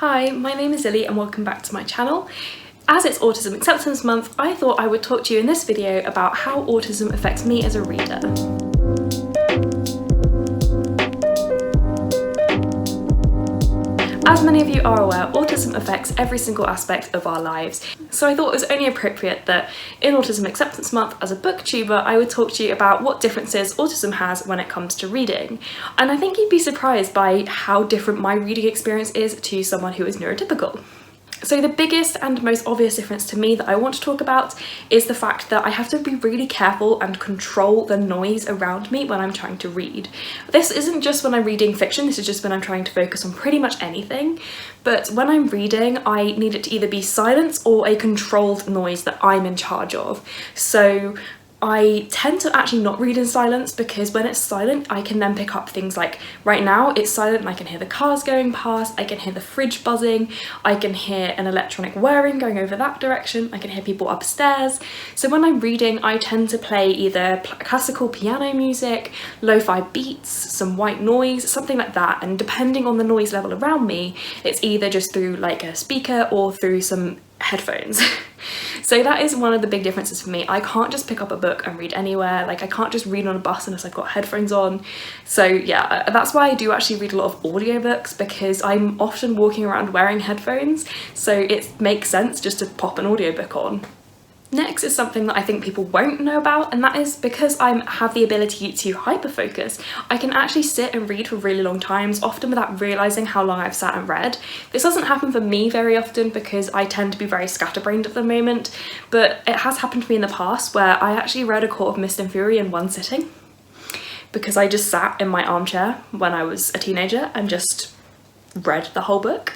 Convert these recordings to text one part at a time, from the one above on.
Hi, my name is Lily and welcome back to my channel. As it's Autism Acceptance Month, I thought I would talk to you in this video about how autism affects me as a reader. As many of you are aware, autism affects every single aspect of our lives, so I thought it was only appropriate that in Autism Acceptance Month, as a booktuber, I would talk to you about what differences autism has when it comes to reading. And I think you'd be surprised by how different my reading experience is to someone who is neurotypical. So the biggest and most obvious difference to me that I want to talk about is the fact that I have to be really careful and control the noise around me when I'm trying to read. This isn't just when I'm reading fiction, this is just when I'm trying to focus on pretty much anything. But when I'm reading, I need it to either be silence or a controlled noise that I'm in charge of. So I tend to actually not read in silence because when it's silent I can then pick up things like, right now it's silent and I can hear the cars going past, I can hear the fridge buzzing, I can hear an electronic whirring going over that direction, I can hear people upstairs. So when I'm reading I tend to play either classical piano music, lo-fi beats, some white noise, something like that, and depending on the noise level around me it's either just through like a speaker or through some headphones. So that is one of the big differences for me. I can't just pick up a book and read anywhere, like I can't just read on a bus unless I've got headphones on. So yeah, that's why I do actually read a lot of audiobooks, because I'm often walking around wearing headphones, so it makes sense just to pop an audiobook on. Next is something that I think people won't know about, and that is because I have the ability to hyperfocus. I can actually sit and read for really long times, often without realising how long I've sat and read. This doesn't happen for me very often because I tend to be very scatterbrained at the moment, but it has happened to me in the past where I actually read A Court of Mist and Fury in one sitting because I just sat in my armchair when I was a teenager and just read the whole book.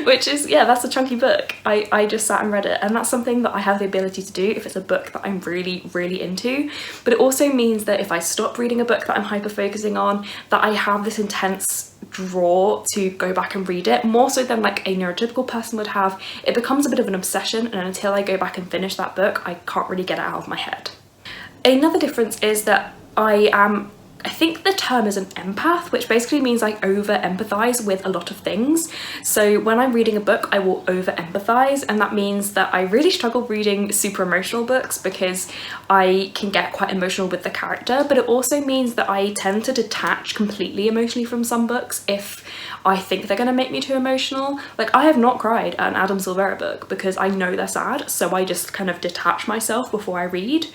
Which is, yeah, that's a chunky book. I just sat and read it, and that's something that I have the ability to do if it's a book that I'm really into. But it also means that if I stop reading a book that I'm hyper focusing on, that I have this intense draw to go back and read it, more so than like a neurotypical person would have. It becomes a bit of an obsession, and until I go back and finish that book I can't really get it out of my head. Another difference is that I think the term is an empath, which basically means I over-empathise with a lot of things. So when I'm reading a book, I will over-empathise, and that means that I really struggle reading super emotional books because I can get quite emotional with the character, but it also means that I tend to detach completely emotionally from some books if I think they're going to make me too emotional. Like, I have not cried at an Adam Silvera book because I know they're sad, so I just kind of detach myself before I read.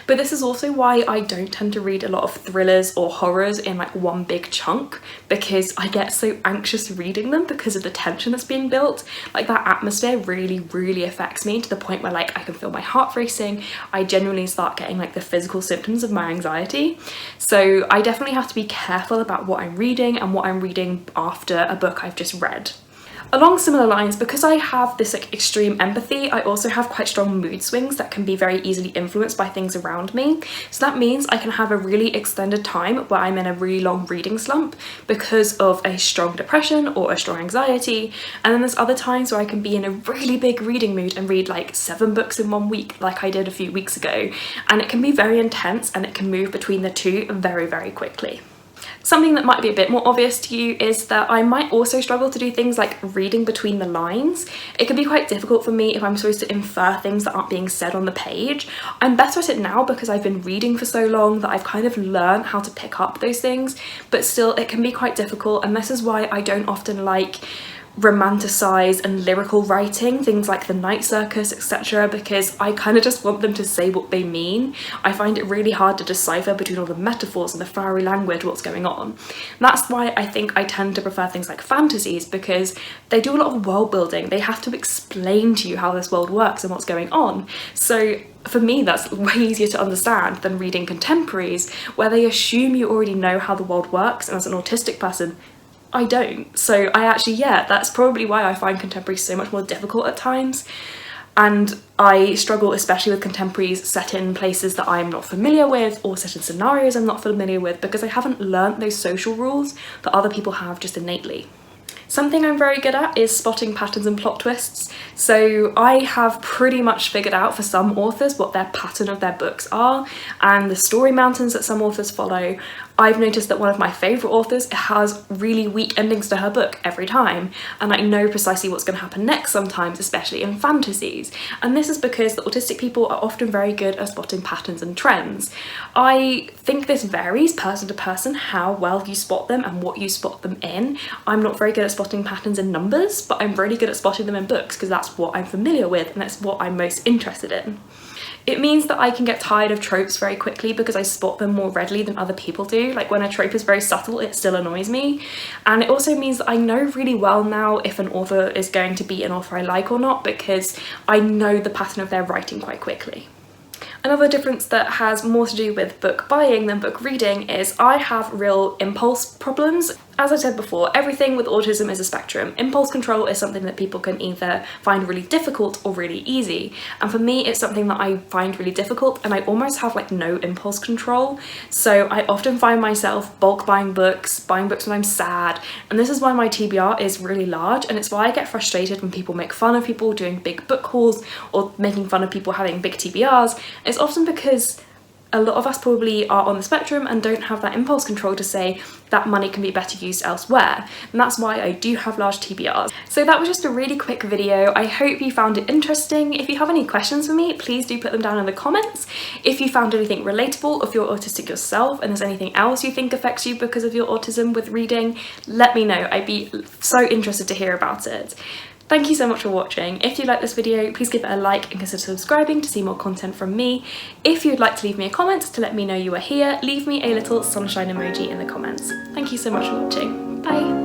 But this is also why I don't tend to read a lot of thrillers or horrors in like one big chunk, because I get so anxious reading them because of the tension that's being built. Like, that atmosphere really affects me to the point where like I can feel my heart racing. I genuinely start getting like the physical symptoms of my anxiety. So I definitely have to be careful about what I'm reading and what I'm reading after a book I've just read. Along similar lines, because I have this like extreme empathy, I also have quite strong mood swings that can be very easily influenced by things around me. So that means I can have a really extended time where I'm in a really long reading slump because of a strong depression or a strong anxiety, and then there's other times where I can be in a really big reading mood and read like 7 books in 1 week like I did a few weeks ago, and it can be very intense and it can move between the two very quickly. Something that might be a bit more obvious to you is that I might also struggle to do things like reading between the lines. It can be quite difficult for me if I'm supposed to infer things that aren't being said on the page. I'm better at it now because I've been reading for so long that I've kind of learned how to pick up those things, but still it can be quite difficult, and this is why I don't often like romanticize and lyrical writing, things like The Night Circus, etc., because I kind of just want them to say what they mean. I find it really hard to decipher between all the metaphors and the flowery language what's going on. And that's why I think I tend to prefer things like fantasies, because they do a lot of world building. They have to explain to you how this world works and what's going on. So for me that's way easier to understand than reading contemporaries where they assume you already know how the world works, and as an autistic person I don't. So I actually, yeah, that's probably why I find contemporaries so much more difficult at times. And I struggle especially with contemporaries set in places that I'm not familiar with or set in scenarios I'm not familiar with, because I haven't learnt those social rules that other people have just innately. Something I'm very good at is spotting patterns and plot twists. So I have pretty much figured out for some authors what their pattern of their books are, and the story mountains that some authors follow. I've noticed that one of my favourite authors has really weak endings to her book every time, and I know precisely what's going to happen next sometimes, especially in fantasies. And this is because the autistic people are often very good at spotting patterns and trends. I think this varies person to person how well you spot them and what you spot them in. I'm not very good at spotting patterns in numbers, but I'm really good at spotting them in books because that's what I'm familiar with and that's what I'm most interested in. It means that I can get tired of tropes very quickly because I spot them more readily than other people do. Like when a trope is very subtle, it still annoys me. And it also means that I know really well now if an author is going to be an author I like or not, because I know the pattern of their writing quite quickly. Another difference that has more to do with book buying than book reading is I have real impulse problems. As I said before, everything with autism is a spectrum. Impulse control is something that people can either find really difficult or really easy. And for me, it's something that I find really difficult, and I almost have like no impulse control. So I often find myself bulk buying books when I'm sad. And this is why my TBR is really large, and it's why I get frustrated when people make fun of people doing big book hauls or making fun of people having big TBRs. It's often because a lot of us probably are on the spectrum and don't have that impulse control to say that money can be better used elsewhere, and that's why I do have large TBRs. So that was just a really quick video. I hope you found it interesting. If you have any questions for me, please do put them down in the comments. If you found anything relatable, if you're autistic yourself and there's anything else you think affects you because of your autism with reading, let me know. I'd be so interested to hear about it. Thank you so much for watching. If you like this video, please give it a like and consider subscribing to see more content from me. If you'd like to leave me a comment to let me know you are here, leave me a little sunshine emoji in the comments. Thank you so much for watching. Bye!